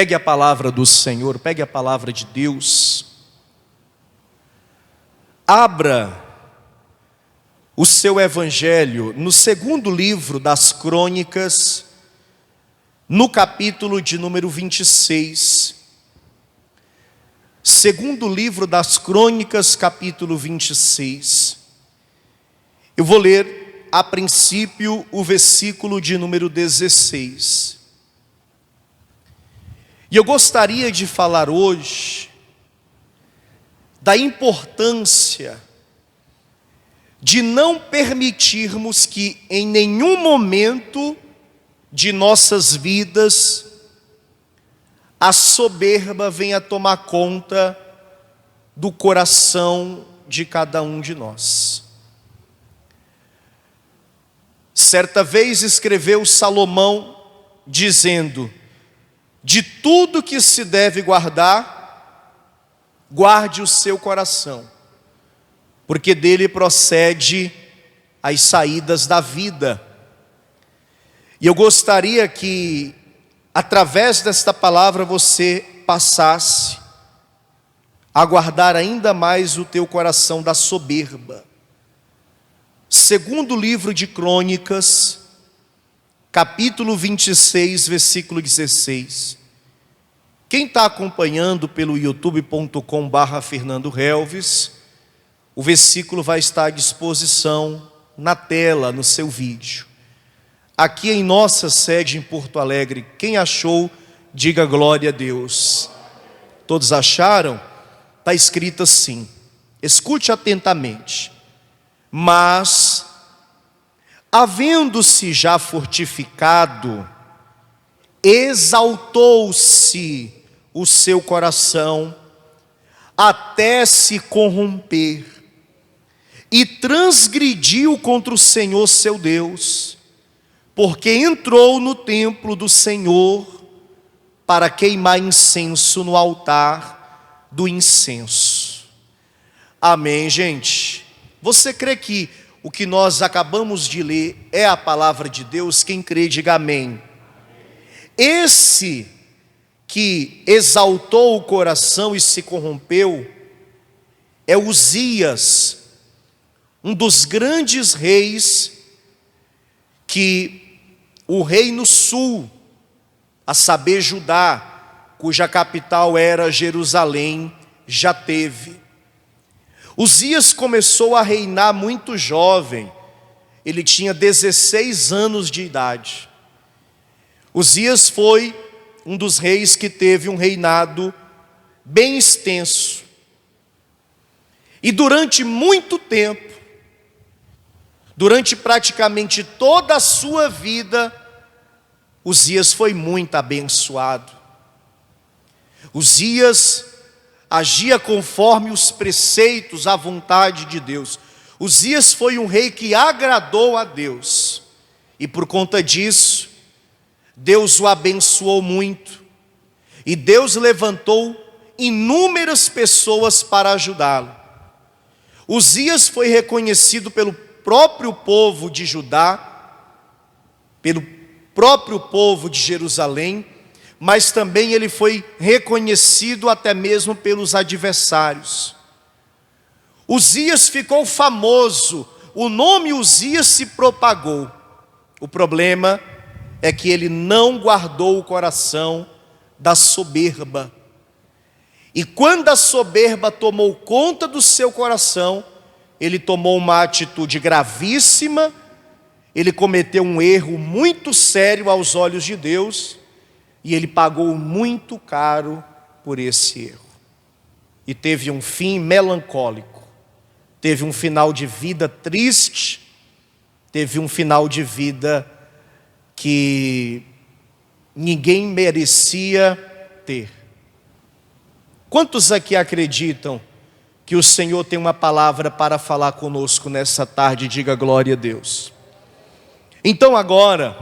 Pegue a palavra do Senhor, pegue a palavra de Deus. Abra o seu evangelho no segundo livro das Crônicas, no capítulo de número 26. Segundo livro das Crônicas, capítulo 26. Eu vou ler a princípio o versículo de número 16. E eu gostaria de falar hoje da importância de não permitirmos que em nenhum momento de nossas vidas a soberba venha tomar conta do coração de cada um de nós. Certa vez escreveu Salomão dizendo: de tudo que se deve guardar, guarde o seu coração, porque dele procede as saídas da vida. E eu gostaria que, através desta palavra, você passasse a guardar ainda mais o teu coração da soberba. Segundo livro de Crônicas, capítulo 26, versículo 16. Quem está acompanhando pelo youtube.com/Fernando Helves, o versículo vai estar à disposição na tela, no seu vídeo. Aqui em nossa sede em Porto Alegre, quem achou, diga glória a Deus. Todos acharam? Está escrito assim, escute atentamente. Mas, havendo-se já fortificado, exaltou-se o seu coração até se corromper, e transgrediu contra o Senhor seu Deus, porque entrou no templo do Senhor para queimar incenso no altar do incenso. Amém, gente? Você crê que o que nós acabamos de ler é a palavra de Deus? Quem crê, diga amém. Esse que exaltou o coração e se corrompeu é Uzias, um dos grandes reis que o reino sul, a saber Judá, cuja capital era Jerusalém, já teve. Uzias começou a reinar muito jovem, ele tinha 16 anos de idade. Uzias foi um dos reis que teve um reinado bem extenso. E durante muito tempo, durante praticamente toda a sua vida, Uzias foi muito abençoado. Uzias agia conforme os preceitos, a vontade de Deus. Uzias foi um rei que agradou a Deus. E por conta disso, Deus o abençoou muito. E Deus levantou inúmeras pessoas para ajudá-lo. Uzias foi reconhecido pelo próprio povo de Judá, pelo próprio povo de Jerusalém, mas também ele foi reconhecido até mesmo pelos adversários. Uzias ficou famoso, o nome Uzias se propagou. O problema é que ele não guardou o coração da soberba. E quando a soberba tomou conta do seu coração, ele tomou uma atitude gravíssima, ele cometeu um erro muito sério aos olhos de Deus, e ele pagou muito caro por esse erro. E teve um fim melancólico, teve um final de vida triste, teve um final de vida que ninguém merecia ter. Quantos aqui acreditam que o Senhor tem uma palavra para falar conosco nessa tarde? Diga glória a Deus. Então agora,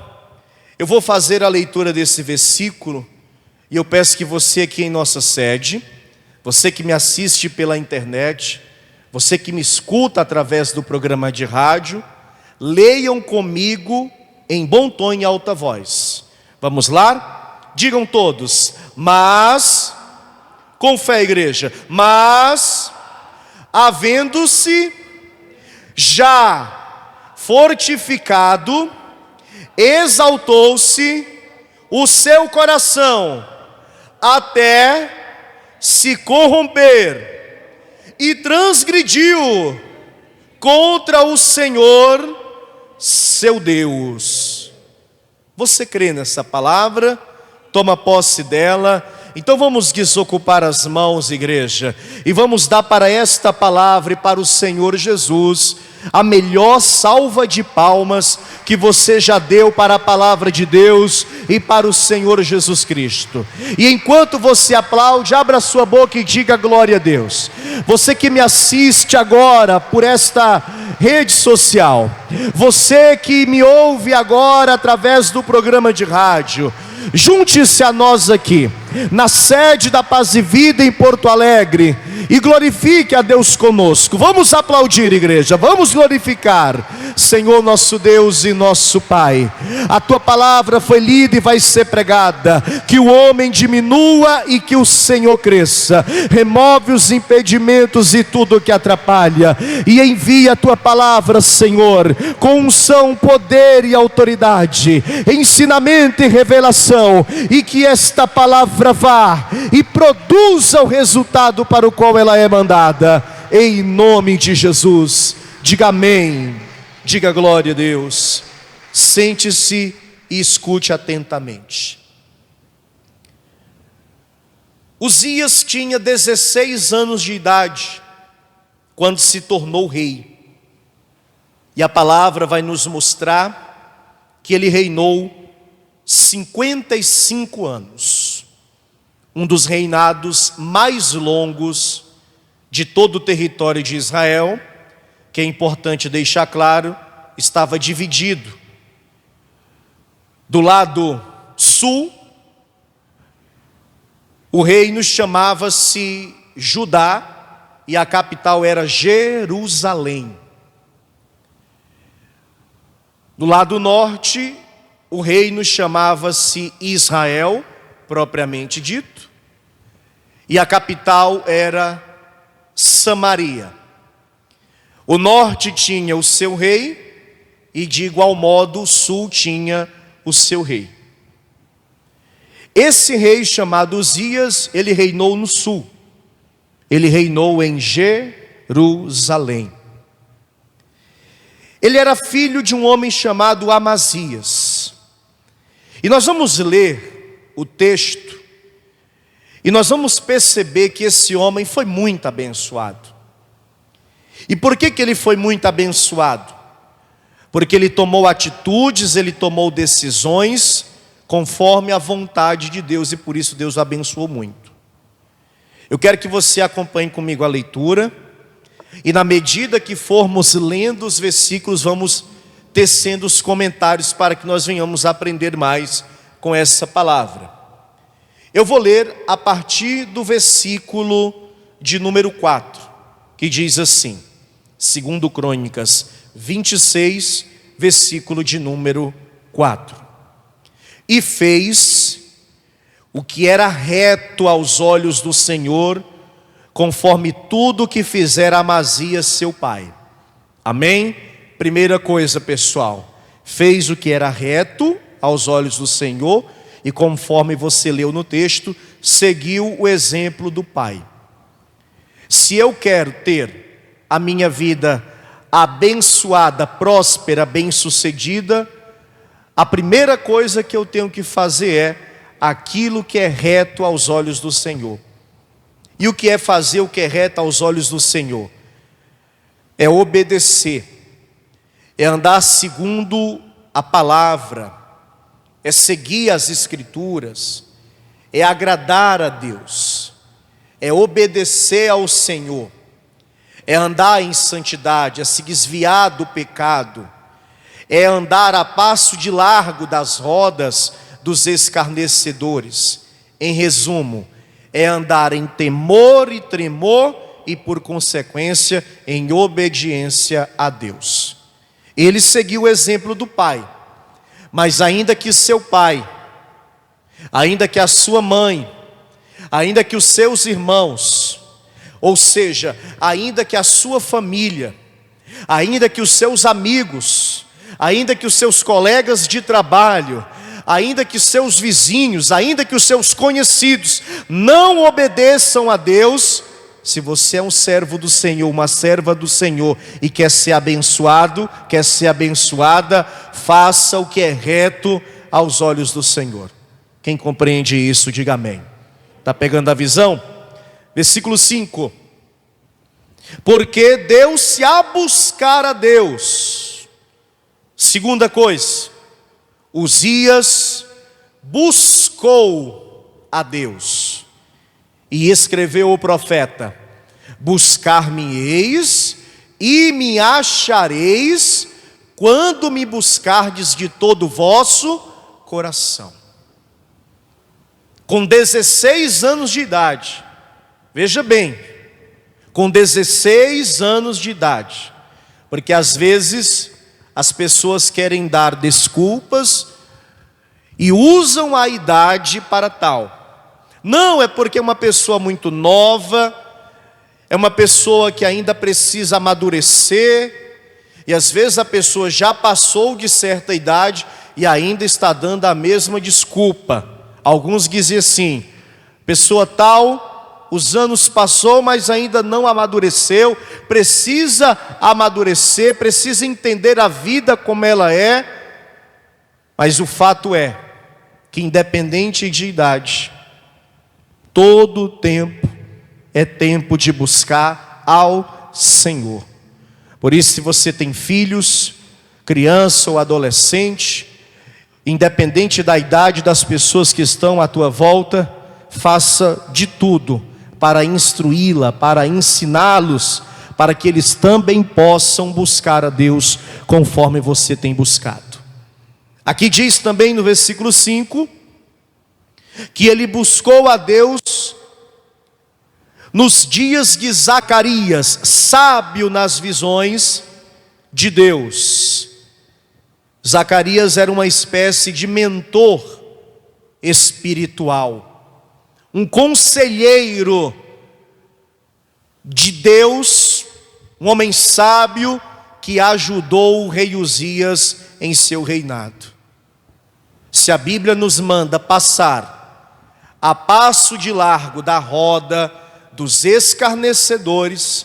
eu vou fazer a leitura desse versículo, e eu peço que você aqui em nossa sede, você que me assiste pela internet, você que me escuta através do programa de rádio, leiam comigo em bom tom e alta voz. Vamos lá? digam todos, mas, com fé, igreja, mas, havendo-se já fortificado, exaltou-se o seu coração até se corromper e transgrediu contra o Senhor seu Deus. Você crê nessa palavra? Toma posse dela. Então vamos desocupar as mãos, igreja, e vamos dar para esta palavra e para o Senhor Jesus a melhor salva de palmas que você já deu para a palavra de Deus e para o Senhor Jesus Cristo. E enquanto você aplaude, abra sua boca e diga glória a Deus. Você que me assiste agora por esta rede social, você que me ouve agora através do programa de rádio, junte-se a nós aqui, na sede da Paz e Vida em Porto Alegre, e glorifique a Deus conosco. Vamos aplaudir, igreja, vamos glorificar. Senhor nosso Deus e nosso Pai, a Tua palavra foi lida e vai ser pregada. Que o homem diminua e que o Senhor cresça. Remove os impedimentos e tudo que atrapalha, e envia a Tua palavra, Senhor, com unção, poder e autoridade, ensinamento e revelação, e que esta palavra vá e produza o resultado para o qual ela é mandada, em nome de Jesus. Diga amém, diga glória a Deus. Sente-se e escute atentamente. Uzias tinha 16 anos de idade quando se tornou rei, e a palavra vai nos mostrar que ele reinou 55 anos, um dos reinados mais longos de todo o território de Israel, que é importante deixar claro, estava dividido. Do lado sul, o reino chamava-se Judá e a capital era Jerusalém. Do lado norte, o reino chamava-se Israel, propriamente dito, e a capital era Samaria. O norte tinha o seu rei, e de igual modo o sul tinha o seu rei. Esse rei chamado Uzias, ele reinou no sul, ele reinou em Jerusalém. Ele era filho de um homem chamado Amazias. E nós vamos ler o texto, e nós vamos perceber que esse homem foi muito abençoado. E por que ele foi muito abençoado? Porque ele tomou atitudes, ele tomou decisões conforme a vontade de Deus, e por isso Deus o abençoou muito. Eu quero que você acompanhe comigo a leitura, e na medida que formos lendo os versículos, vamos tecendo os comentários para que nós venhamos aprender mais com essa palavra. Eu vou ler a partir do versículo de número 4, que diz assim, segundo Crônicas 26, versículo de número 4. E fez o que era reto aos olhos do Senhor, conforme tudo o que fizera Amazias seu pai. Amém? Primeira coisa, pessoal, fez o que era reto aos olhos do Senhor, e conforme você leu no texto, seguiu o exemplo do pai. Se eu quero ter a minha vida abençoada, próspera, bem-sucedida, a primeira coisa que eu tenho que fazer é aquilo que é reto aos olhos do Senhor. E o que é fazer o que é reto aos olhos do Senhor? É obedecer, é andar segundo a palavra, é seguir as Escrituras, é agradar a Deus, é obedecer ao Senhor, é andar em santidade, é se desviar do pecado, é andar a passo de largo das rodas dos escarnecedores. Em resumo, é andar em temor e tremor e, por consequência, em obediência a Deus. Ele seguiu o exemplo do pai, mas ainda que seu pai ainda que a sua mãe, ainda que os seus irmãos, ou seja, ainda que a sua família, ainda que os seus amigos, ainda que os seus colegas de trabalho, ainda que os seus vizinhos, ainda que os seus conhecidos não obedeçam a Deus, se você é um servo do Senhor, uma serva do Senhor e quer ser abençoado, quer ser abençoada, faça o que é reto aos olhos do Senhor. Quem compreende isso, diga amém. Está pegando a visão? Versículo 5. Porque deu-se a buscar a Deus. Segunda coisa, Uzias buscou a Deus. E escreveu o profeta: buscar-me-eis e me achareis, quando me buscardes de todo o vosso coração. Com 16 anos de idade, veja bem, com 16 anos de idade, porque às vezes as pessoas querem dar desculpas e usam a idade para tal. Não, é porque é uma pessoa muito nova, é uma pessoa que ainda precisa amadurecer, e às vezes a pessoa já passou de certa idade e ainda está dando a mesma desculpa. Alguns dizem assim: pessoa tal, os anos passou, mas ainda não amadureceu, precisa amadurecer, precisa entender a vida como ela é. Mas o fato é que, independente de idade, todo tempo é tempo de buscar ao Senhor. Por isso, se você tem filhos, criança ou adolescente, independente da idade das pessoas que estão à tua volta, faça de tudo para instruí-la, para ensiná-los, para que eles também possam buscar a Deus conforme você tem buscado. Aqui diz também no versículo 5, que ele buscou a Deus nos dias de Zacarias, sábio nas visões de Deus. Zacarias era uma espécie de mentor espiritual, um conselheiro de Deus, um homem sábio que ajudou o rei Uzias em seu reinado. Se a Bíblia nos manda passar a passo de largo da roda dos escarnecedores,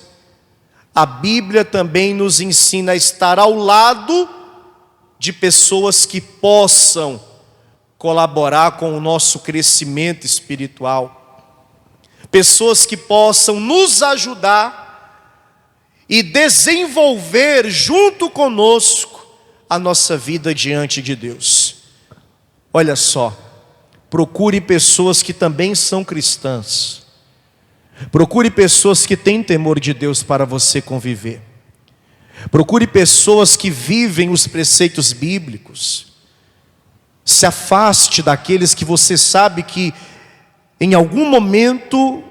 a Bíblia também nos ensina a estar ao lado de pessoas que possam colaborar com o nosso crescimento espiritual, pessoas que possam nos ajudar e desenvolver junto conosco a nossa vida diante de Deus. Olha só, procure pessoas que também são cristãs. Procure pessoas que têm temor de Deus para você conviver. Procure pessoas que vivem os preceitos bíblicos. Se afaste daqueles que você sabe que em algum momento,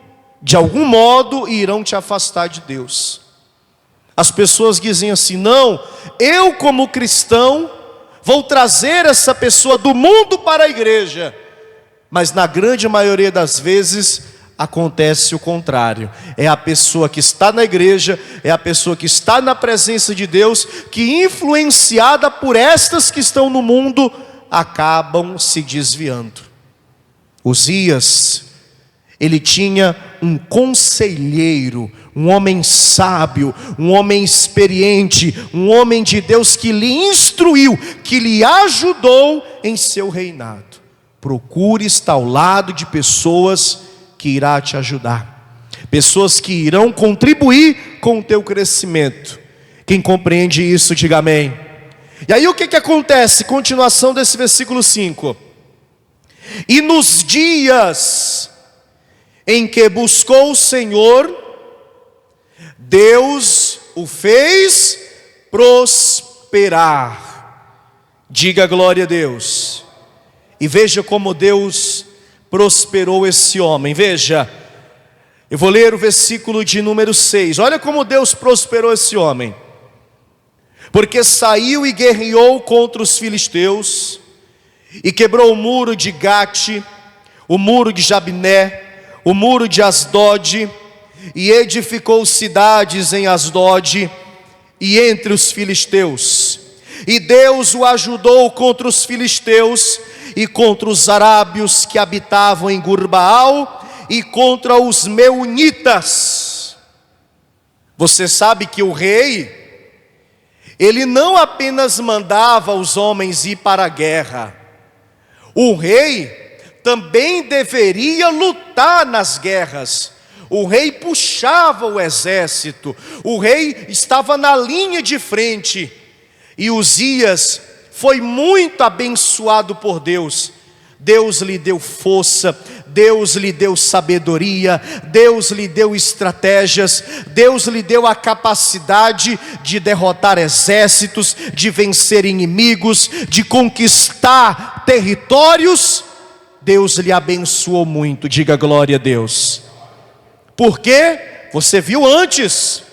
de algum modo, irão te afastar de Deus. As pessoas dizem assim: não, eu como cristão vou trazer essa pessoa do mundo para a igreja. Mas na grande maioria das vezes acontece o contrário. É a pessoa que está na igreja, é a pessoa que está na presença de Deus, que influenciada por estas que estão no mundo, acabam se desviando. Uzias, ele tinha um conselheiro, um homem sábio, um homem experiente, um homem de Deus que lhe instruiu, que lhe ajudou em seu reinado. Procure estar ao lado de pessoas que irá te ajudar, pessoas que irão contribuir com o teu crescimento. Quem compreende isso, diga amém. E aí o que acontece? Continuação desse versículo 5. E nos dias em que buscou o Senhor, Deus o fez prosperar. Diga glória a Deus. E veja como Deus prosperou esse homem. Veja, eu vou ler o versículo de número 6. Olha como Deus prosperou esse homem. Porque saiu e guerreou contra os filisteus, e quebrou o muro de Gate, o muro de Jabné, o muro de Asdod, e edificou cidades em Asdod e entre os filisteus. E Deus o ajudou contra os filisteus e contra os arábios que habitavam em Gurbaal e contra os meunitas. Você sabe que o rei, ele não apenas mandava os homens ir para a guerra, o rei também deveria lutar nas guerras. O rei puxava o exército, o rei estava na linha de frente. E Uzias foi muito abençoado por Deus. Deus lhe deu força, Deus lhe deu sabedoria, Deus lhe deu estratégias, Deus lhe deu a capacidade de derrotar exércitos, de vencer inimigos, de conquistar territórios. Deus lhe abençoou muito, diga glória a Deus. Porque você viu antes,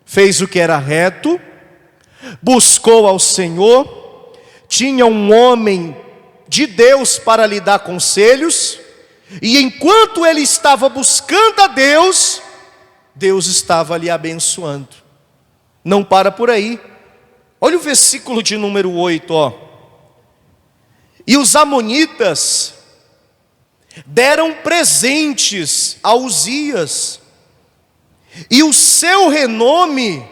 fez o que era reto, buscou ao Senhor, tinha um homem de Deus para lhe dar conselhos, e enquanto ele estava buscando a Deus, Deus estava lhe abençoando. Não para por aí. Olha o versículo de número 8, ó. E os amonitas deram presentes a Uzias, e o seu renome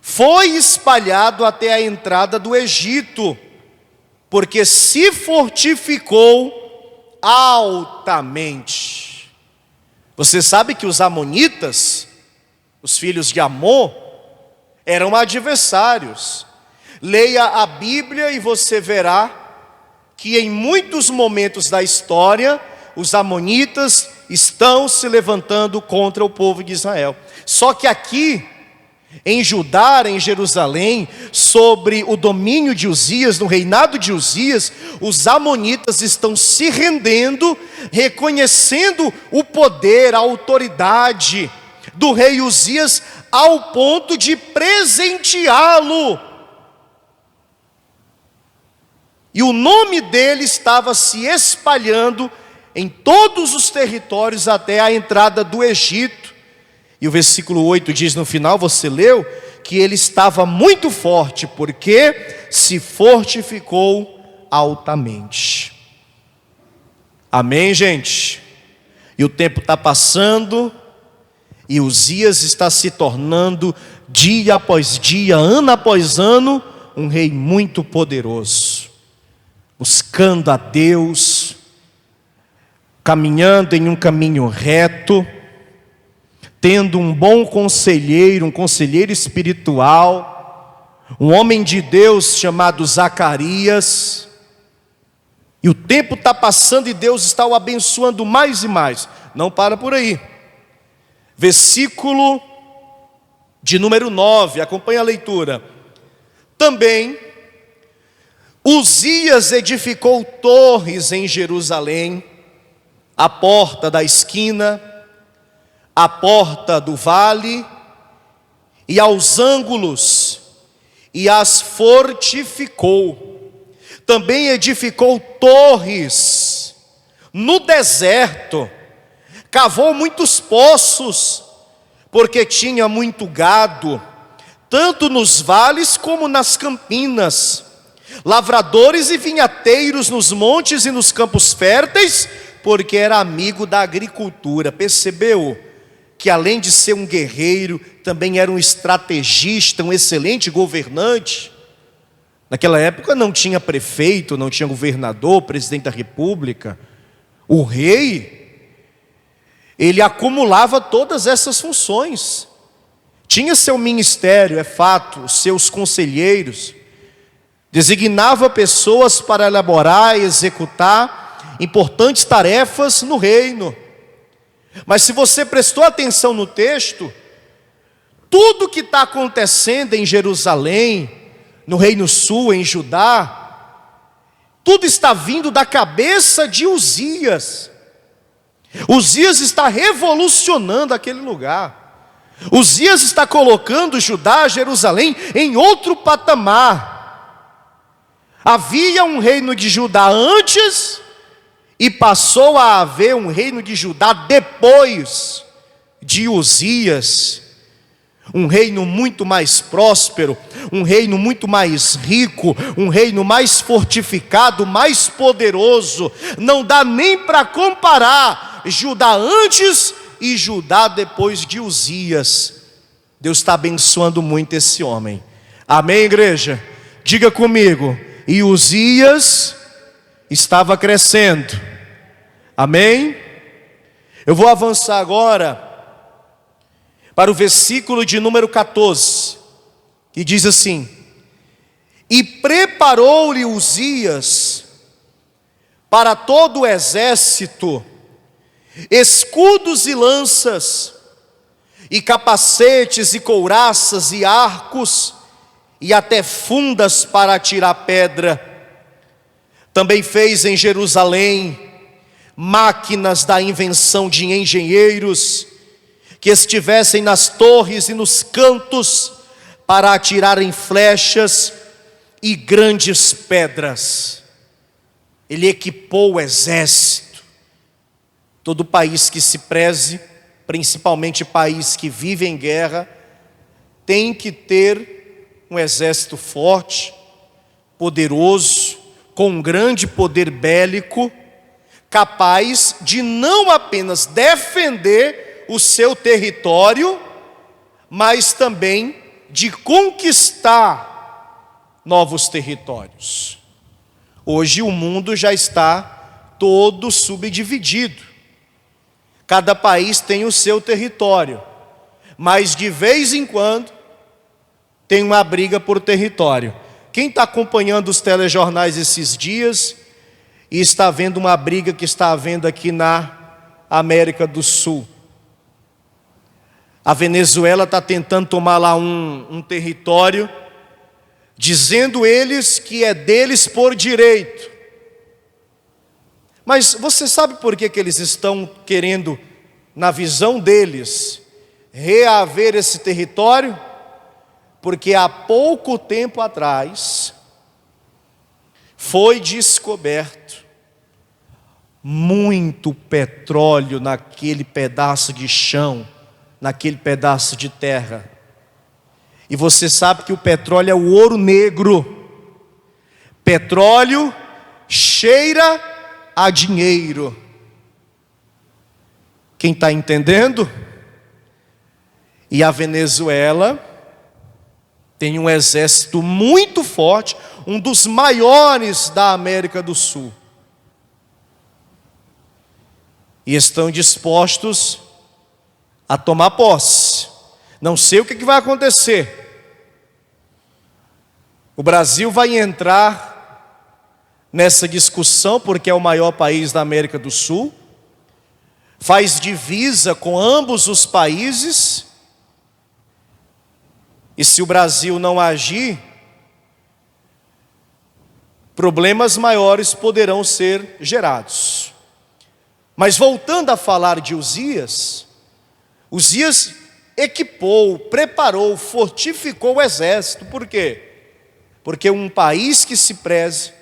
foi espalhado até a entrada do Egito, porque se fortificou altamente. Você sabe que os amonitas, os filhos de Amon, eram adversários. Leia a Bíblia e você verá que em muitos momentos da história, os amonitas estão se levantando contra o povo de Israel. Só que aqui, em Judá, em Jerusalém, sobre o domínio de Uzias, no reinado de Uzias, os amonitas estão se rendendo, reconhecendo o poder, a autoridade do rei Uzias, ao ponto de presenteá-lo. E o nome dele estava se espalhando em todos os territórios até a entrada do Egito. E o versículo 8 diz no final, você leu, que ele estava muito forte, porque se fortificou altamente. Amém, gente? E o tempo está passando, e Uzias está se tornando, dia após dia, ano após ano, um rei muito poderoso, buscando a Deus, caminhando em um caminho reto, tendo um bom conselheiro, um conselheiro espiritual, um homem de Deus chamado Zacarias. E o tempo está passando e Deus está o abençoando mais e mais. Não para por aí. Versículo de número 9, acompanha a leitura. Também Uzias edificou torres em Jerusalém, a porta da esquina, a porta do vale, e aos ângulos, e as fortificou. Também edificou torres no deserto, cavou muitos poços, porque tinha muito gado, tanto nos vales como nas campinas, lavradores e vinhateiros nos montes e nos campos férteis, porque era amigo da agricultura. Percebeu que além de ser um guerreiro, também era um estrategista, um excelente governante? Naquela época não tinha prefeito, não tinha governador, presidente da república. O rei, ele acumulava todas essas funções. Tinha seu ministério, é fato, seus conselheiros. Designava pessoas para elaborar e executar importantes tarefas no reino. Mas se você prestou atenção no texto, tudo que está acontecendo em Jerusalém, no Reino Sul, em Judá, tudo está vindo da cabeça de Uzias. Uzias está revolucionando aquele lugar. Uzias está colocando Judá, Jerusalém, em outro patamar. Havia um reino de Judá antes, E passou a haver um reino de Judá depois de Uzias, um reino muito mais próspero, um reino muito mais rico, um reino mais fortificado, mais poderoso. Não dá nem para comparar Judá antes e Judá depois de Uzias. Deus está abençoando muito esse homem. Amém, igreja? Diga comigo. E Uzias estava crescendo. Amém? Eu vou avançar agora para o versículo de número 14, que diz assim: e preparou-lhe Uzias para todo o exército escudos e lanças, e capacetes e couraças e arcos, e até fundas para atirar pedra. Também fez em Jerusalém máquinas da invenção de engenheiros, que estivessem nas torres e nos cantos para atirarem flechas e grandes pedras. Ele equipou o exército. Todo país que se preze, principalmente país que vive em guerra, tem que ter um exército forte, poderoso, com um grande poder bélico, capaz de não apenas defender o seu território, mas também de conquistar novos territórios. Hoje o mundo já está todo subdividido. Cada país tem o seu território, mas de vez em quando tem uma briga por território. Quem está acompanhando os telejornais esses dias e está vendo uma briga que está havendo aqui na América do Sul? A Venezuela está tentando tomar lá um território, dizendo eles que é deles por direito. Mas você sabe por que eles estão querendo, na visão deles, reaver esse território? Porque há pouco tempo atrás foi descoberto muito petróleo naquele pedaço de chão, naquele pedaço de terra. E você sabe que o petróleo é o ouro negro. Petróleo cheira a dinheiro. Quem está entendendo? E a Venezuela tem um exército muito forte, um dos maiores da América do Sul. E estão dispostos a tomar posse. Não sei o que vai acontecer. O Brasil vai entrar nessa discussão porque é o maior país da América do Sul, faz divisa com ambos os países, e se o Brasil não agir, problemas maiores poderão ser gerados. Mas voltando a falar de Uzias, Uzias equipou, preparou, fortificou o exército. Por quê? Porque um país que se preze,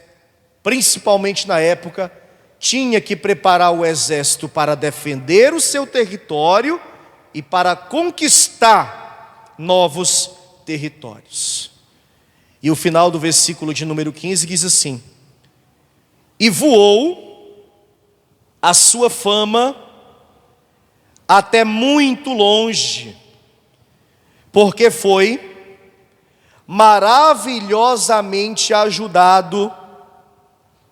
principalmente na época, tinha que preparar o exército para defender o seu território e para conquistar novos territórios. E o final do versículo de número 15 diz assim: e voou a sua fama até muito longe, porque foi maravilhosamente ajudado,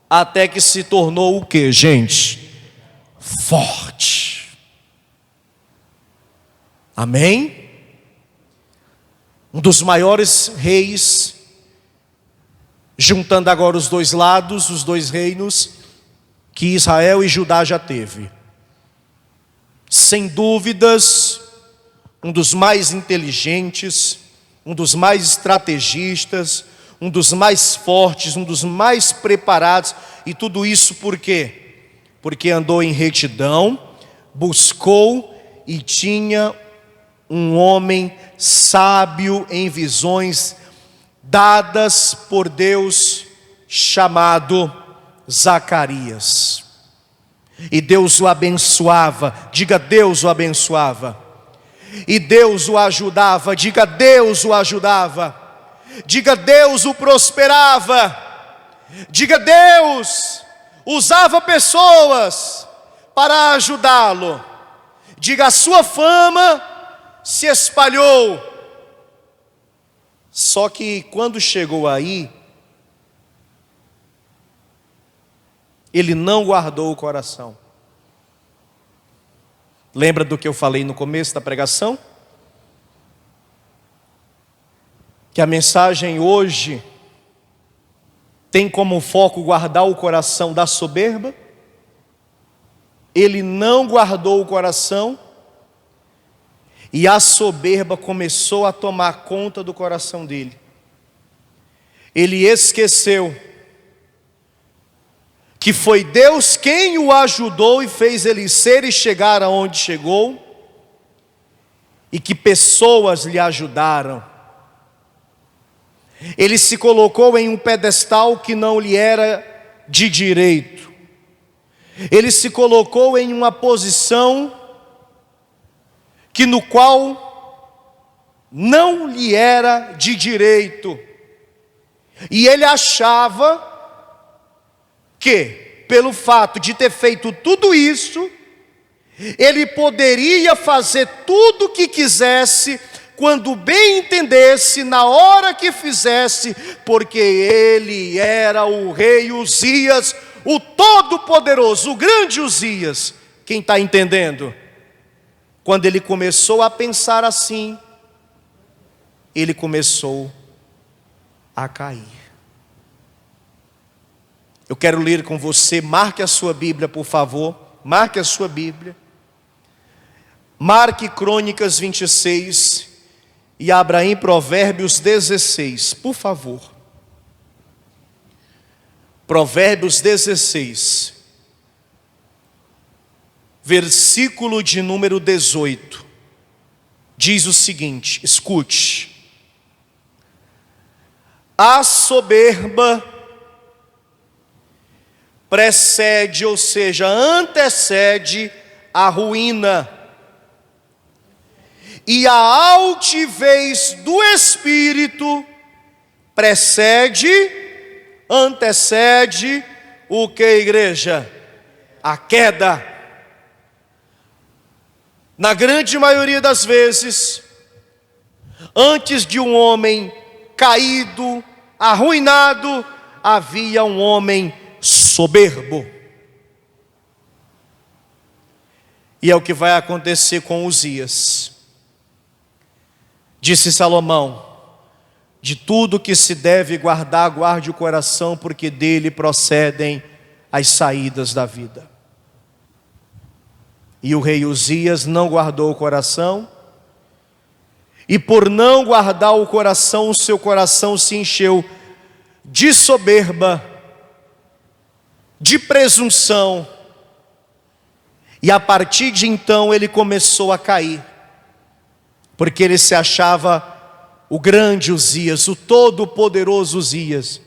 até que se tornou o que, gente? Forte. Amém? Um dos maiores reis, juntando agora os dois lados, os dois reinos que Israel e Judá já teve. Sem dúvidas, um dos mais inteligentes, um dos mais estrategistas, um dos mais fortes, um dos mais preparados. E tudo isso por quê? Porque andou em retidão, buscou e tinha um homem sábio em visões dadas por Deus, chamado Zacarias. E Deus o abençoava, diga: Deus o abençoava. E Deus o ajudava, diga: Deus o ajudava. Diga: Deus o prosperava. Diga: Deus usava pessoas para ajudá-lo. Diga: a sua fama se espalhou. Só que quando chegou aí, ele não guardou o coração. Lembra do que eu falei no começo da pregação? Que a mensagem hoje tem como foco guardar o coração da soberba. Ele não guardou o coração, e a soberba começou a tomar conta do coração dele. Ele esqueceu que foi Deus quem o ajudou e fez ele ser e chegar aonde chegou, e que pessoas lhe ajudaram. Ele se colocou em um pedestal que não lhe era de direito. Ele se colocou em uma posição que no qual não lhe era de direito. E ele achava que, pelo fato de ter feito tudo isso, ele poderia fazer tudo o que quisesse, quando bem entendesse, na hora que fizesse, porque ele era o rei Uzias, o todo-poderoso, o grande Uzias. Quem está entendendo? Quando ele começou a pensar assim, ele começou a cair. Eu quero ler com você, marque a sua Bíblia, por favor, marque a sua Bíblia. Marque Crônicas 26 e abra em Provérbios 16, por favor. Provérbios 16, versículo de número 18, diz o seguinte, escute: a soberba precede, ou seja, antecede a ruína, e a altivez do espírito antecede o que, igreja? A queda. Na grande maioria das vezes, antes de um homem caído, arruinado, havia um homem soberbo. E é o que vai acontecer com Uzias. Disse Salomão: de tudo que se deve guardar, guarde o coração, porque dele procedem as saídas da vida. E o rei Uzias não guardou o coração, e por não guardar o coração, o seu coração se encheu de soberba, de presunção, e a partir de então ele começou a cair, porque ele se achava o grande Uzias, o todo-poderoso Uzias,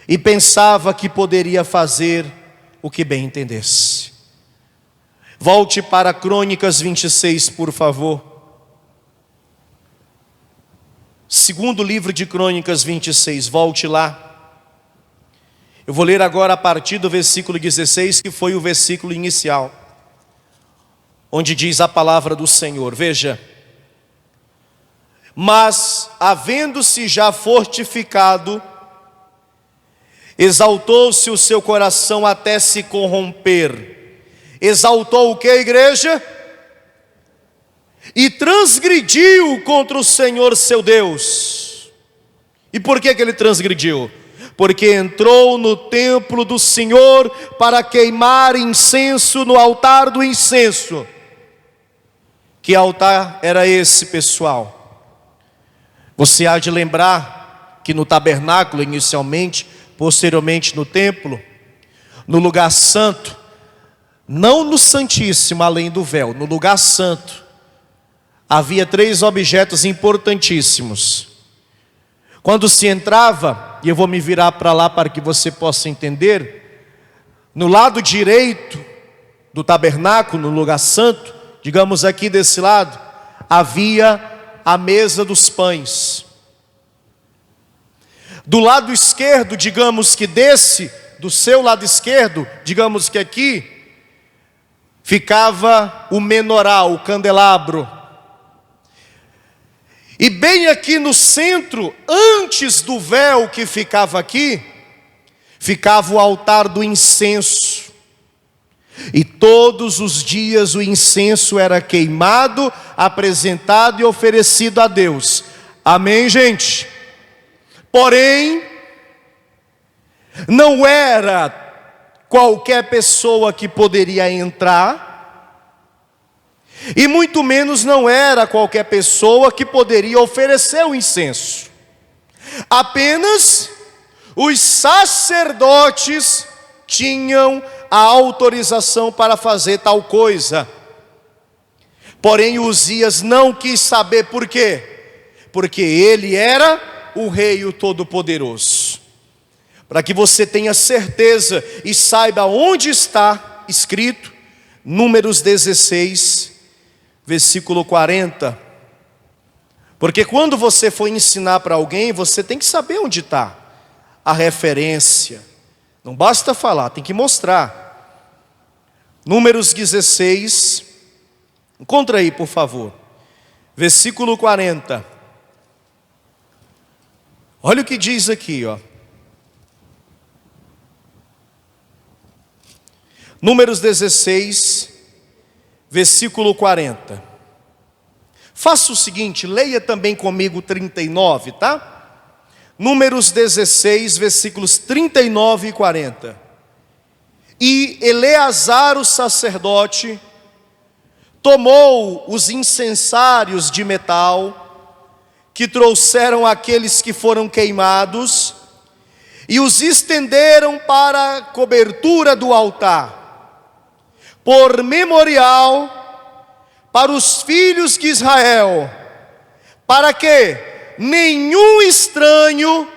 e pensava que poderia fazer o que bem entendesse. Volte para Crônicas 26, por favor. Segundo livro de Crônicas 26, volte lá. Eu vou ler agora a partir do versículo 16, que foi o versículo inicial, onde diz a palavra do Senhor. Veja: mas, havendo-se já fortificado, exaltou-se o seu coração até se corromper. Exaltou o que, igreja? E transgrediu contra o Senhor seu Deus. E por que ele transgrediu? Porque entrou no templo do Senhor para queimar incenso no altar do incenso. Que altar era esse, pessoal? Você há de lembrar que no tabernáculo inicialmente, posteriormente no templo, no lugar santo, não no Santíssimo, além do véu, no lugar santo, havia 3 objetos importantíssimos. Quando se entrava, e eu vou me virar para lá para que você possa entender, no lado direito do tabernáculo, no lugar santo, digamos aqui desse lado, havia a mesa dos pães. Do lado esquerdo, digamos que do seu lado esquerdo, digamos que aqui, ficava o menorá, o candelabro. E bem aqui no centro, antes do véu que ficava aqui, ficava o altar do incenso. E todos os dias o incenso era queimado, apresentado e oferecido a Deus. Amém, gente? Porém, não era qualquer pessoa que poderia entrar, e muito menos não era qualquer pessoa que poderia oferecer o incenso. Apenas os sacerdotes tinham a autorização para fazer tal coisa. Porém, Uzias não quis saber por quê? Porque ele era o rei, o Todo-Poderoso. Para que você tenha certeza e saiba onde está escrito, Números 16, versículo 40. Porque quando você for ensinar para alguém, você tem que saber onde está a referência. Não basta falar, tem que mostrar. Números 16, encontra aí, por favor. Versículo 40. Olha o que diz aqui, ó. Números 16, versículo 40. Faça o seguinte, leia também comigo 39, tá? Números 16, versículos 39 e 40. E Eleazar, o sacerdote, tomou os incensários de metal que trouxeram aqueles que foram queimados e os estenderam para a cobertura do altar, por memorial para os filhos de Israel, para que nenhum estranho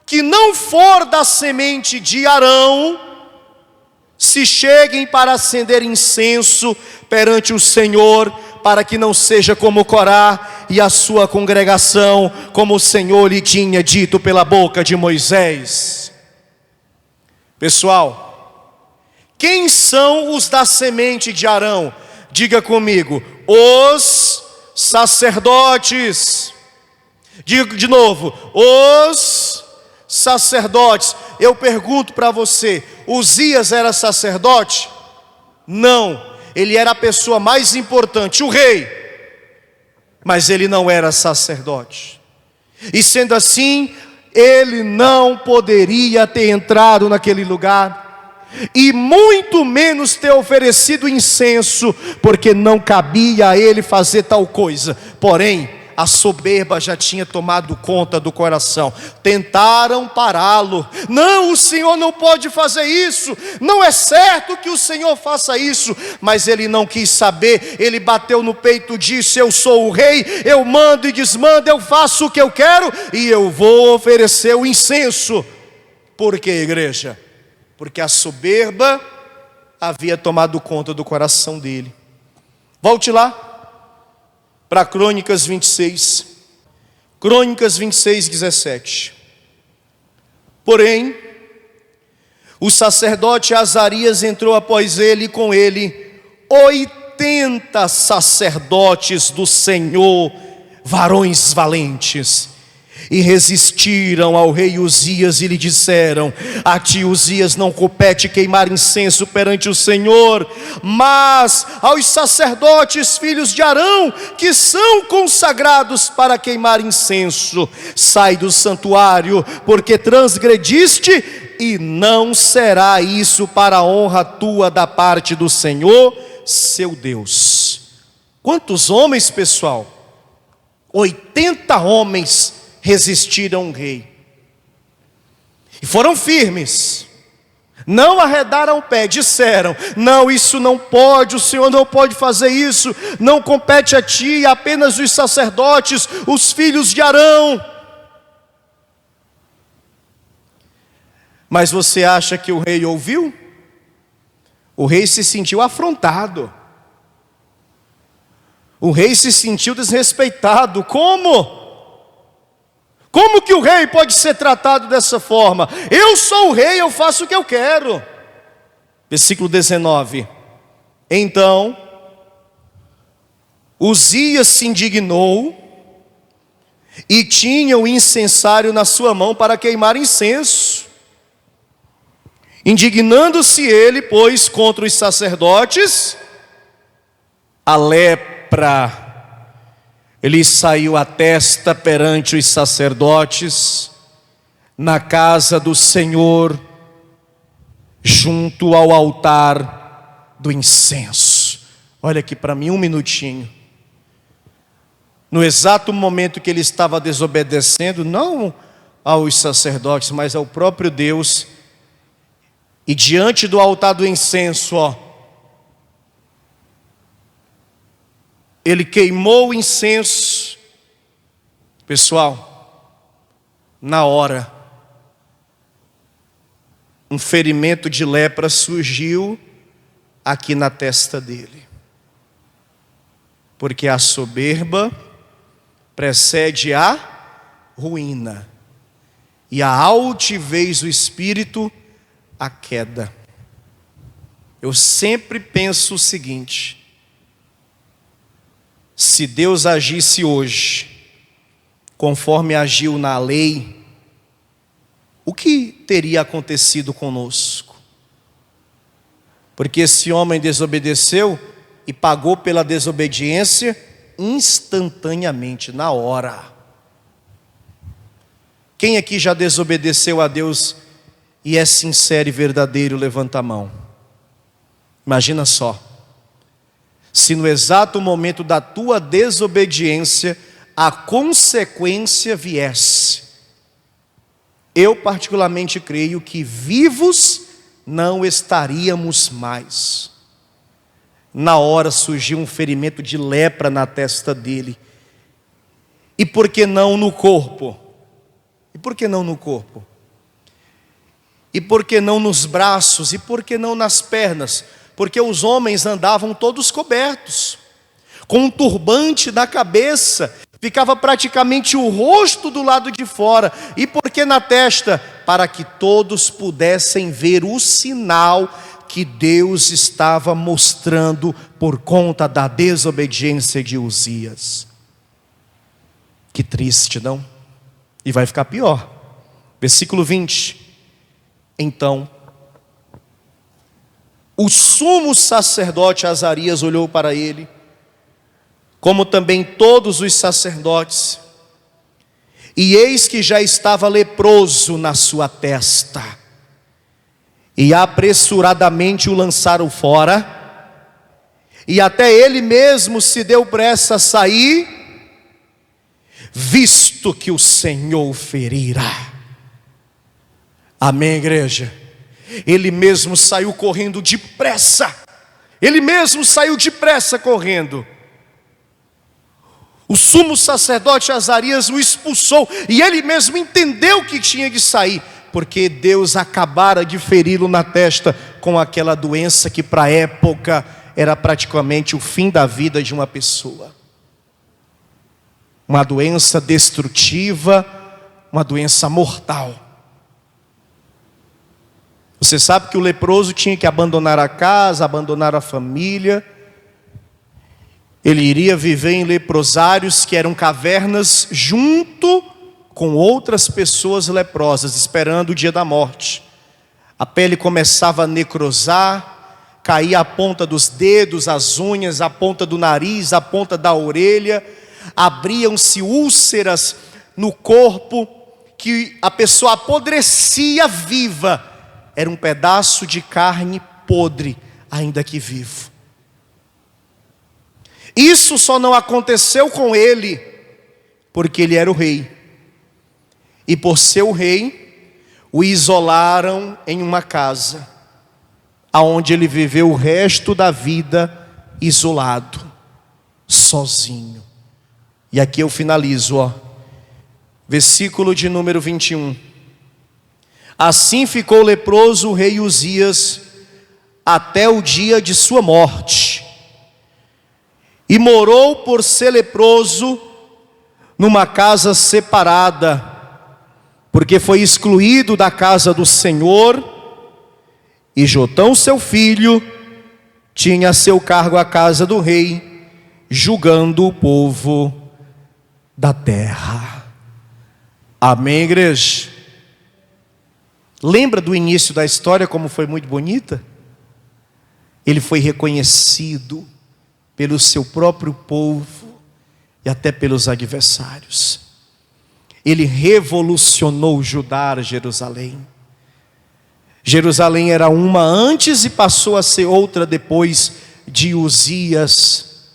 que não for da semente de Arão se cheguem para acender incenso perante o Senhor, para que não seja como Corá e a sua congregação, como o Senhor lhe tinha dito pela boca de Moisés. Pessoal, quem são os da semente de Arão? Diga comigo, os sacerdotes. Diga de novo, os sacerdotes. Eu pergunto para você, Uzias era sacerdote? Não, ele era a pessoa mais importante, o rei, mas ele não era sacerdote. E sendo assim, ele não poderia ter entrado naquele lugar, e muito menos ter oferecido incenso, porque não cabia a ele fazer tal coisa. Porém, a soberba já tinha tomado conta do coração. Tentaram pará-lo. Não, o Senhor não pode fazer isso. Não é certo que o Senhor faça isso. Mas ele não quis saber. Ele bateu no peito e disse: eu sou o rei, eu mando e desmando, eu faço o que eu quero e eu vou oferecer o incenso. Por quê, igreja? Porque a soberba havia tomado conta do coração dele. Volte lá para Crônicas 26. Crônicas 26, 17. Porém, o sacerdote Azarias entrou após ele, e com ele 80 sacerdotes do Senhor, varões valentes, e resistiram ao rei Uzias e lhe disseram: a ti, Uzias, não compete queimar incenso perante o Senhor, mas aos sacerdotes filhos de Arão, que são consagrados para queimar incenso. Sai do santuário, porque transgrediste, e não será isso para a honra tua da parte do Senhor, seu Deus. Quantos homens, pessoal? 80 homens resistiram ao rei, e foram firmes, não arredaram o pé, disseram: não, isso não pode, o Senhor não pode fazer isso, não compete a ti, apenas os sacerdotes, os filhos de Arão. Mas você acha que o rei ouviu? O rei se sentiu afrontado. O rei se sentiu desrespeitado. Como? Como que o rei pode ser tratado dessa forma? Eu sou o rei, eu faço o que eu quero. Versículo 19. Então, Uzias se indignou e tinha o incensário na sua mão para queimar incenso. Indignando-se ele, pois, contra os sacerdotes, a lepra lhe saiu à testa perante os sacerdotes, na casa do Senhor, junto ao altar do incenso. Olha aqui para mim um minutinho. No exato momento que ele estava desobedecendo, não aos sacerdotes, mas ao próprio Deus, e diante do altar do incenso, ele queimou o incenso. Pessoal, na hora, um ferimento de lepra surgiu aqui na testa dele. Porque a soberba precede a ruína, e a altivez do espírito, a queda. Eu sempre penso o seguinte: se Deus agisse hoje conforme agiu na lei, o que teria acontecido conosco? Porque esse homem desobedeceu e pagou pela desobediência instantaneamente, na hora. Quem aqui já desobedeceu a Deus e é sincero e verdadeiro? Levanta a mão. Imagina só, se no exato momento da tua desobediência a consequência viesse. Eu particularmente creio que vivos não estaríamos mais. Na hora surgiu um ferimento de lepra na testa dele. E por que não no corpo? E por que não no corpo? E por que não nos braços? E por que não nas pernas? Porque os homens andavam todos cobertos, com um turbante na cabeça, ficava praticamente o rosto do lado de fora. E por que na testa? Para que todos pudessem ver o sinal que Deus estava mostrando por conta da desobediência de Uzias. Que triste, não? E vai ficar pior. Versículo 20. Então, o sumo sacerdote Azarias olhou para ele, como também todos os sacerdotes, e eis que já estava leproso na sua testa, e apressuradamente o lançaram fora, e até ele mesmo se deu pressa a sair, visto que o Senhor o ferira. Amém, igreja? Ele mesmo saiu correndo depressa, ele mesmo saiu depressa correndo. O sumo sacerdote Azarias o expulsou, e ele mesmo entendeu que tinha de sair, porque Deus acabara de feri-lo na testa com aquela doença que para a época era praticamente o fim da vida de uma pessoa. Uma doença destrutiva, uma doença mortal. Você sabe que o leproso tinha que abandonar a casa, abandonar a família. Ele iria viver em leprosários, que eram cavernas, junto com outras pessoas leprosas, esperando o dia da morte. A pele começava a necrosar, caía a ponta dos dedos, as unhas, a ponta do nariz, a ponta da orelha. Abriam-se úlceras no corpo, que a pessoa apodrecia viva. Era um pedaço de carne podre, ainda que vivo. Isso só não aconteceu com ele, porque ele era o rei. E por ser o rei, o isolaram em uma casa, aonde ele viveu o resto da vida isolado, sozinho. E aqui eu finalizo, versículo de número 21. Assim ficou leproso o rei Uzias até o dia de sua morte. E morou por ser leproso numa casa separada, porque foi excluído da casa do Senhor, e Jotão seu filho tinha a seu cargo a casa do rei, julgando o povo da terra. Amém, igreja? Lembra do início da história como foi muito bonita? Ele foi reconhecido pelo seu próprio povo e até pelos adversários. Ele revolucionou Judá, Jerusalém. Jerusalém era uma antes e passou a ser outra depois de Uzias.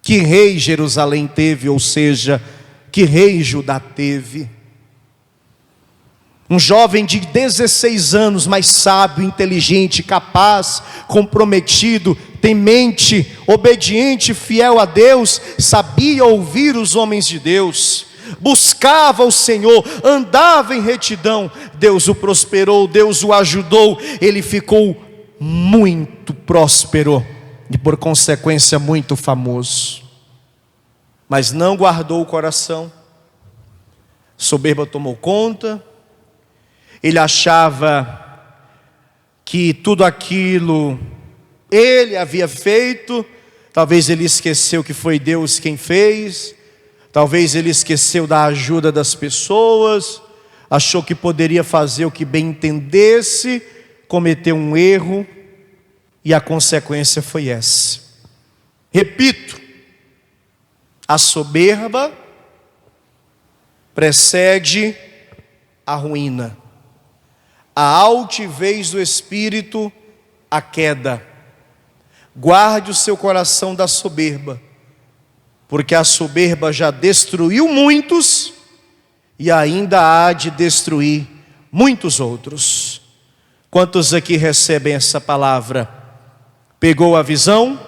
Que rei Jerusalém teve, ou seja, que rei Judá teve? Um jovem de 16 anos, mais sábio, inteligente, capaz, comprometido, temente, obediente, fiel a Deus, sabia ouvir os homens de Deus, buscava o Senhor, andava em retidão. Deus o prosperou, Deus o ajudou, ele ficou muito próspero e por consequência muito famoso. Mas não guardou o coração, soberba tomou conta. Ele achava que tudo aquilo ele havia feito. Talvez ele esqueceu que foi Deus quem fez. Talvez ele esqueceu da ajuda das pessoas. Achou que poderia fazer o que bem entendesse. Cometeu um erro. E a consequência foi essa. Repito, a soberba precede a ruína. A altivez do espírito, a queda. Guarde o seu coração da soberba, porque a soberba já destruiu muitos e ainda há de destruir muitos outros. Quantos aqui recebem essa palavra? Pegou a visão?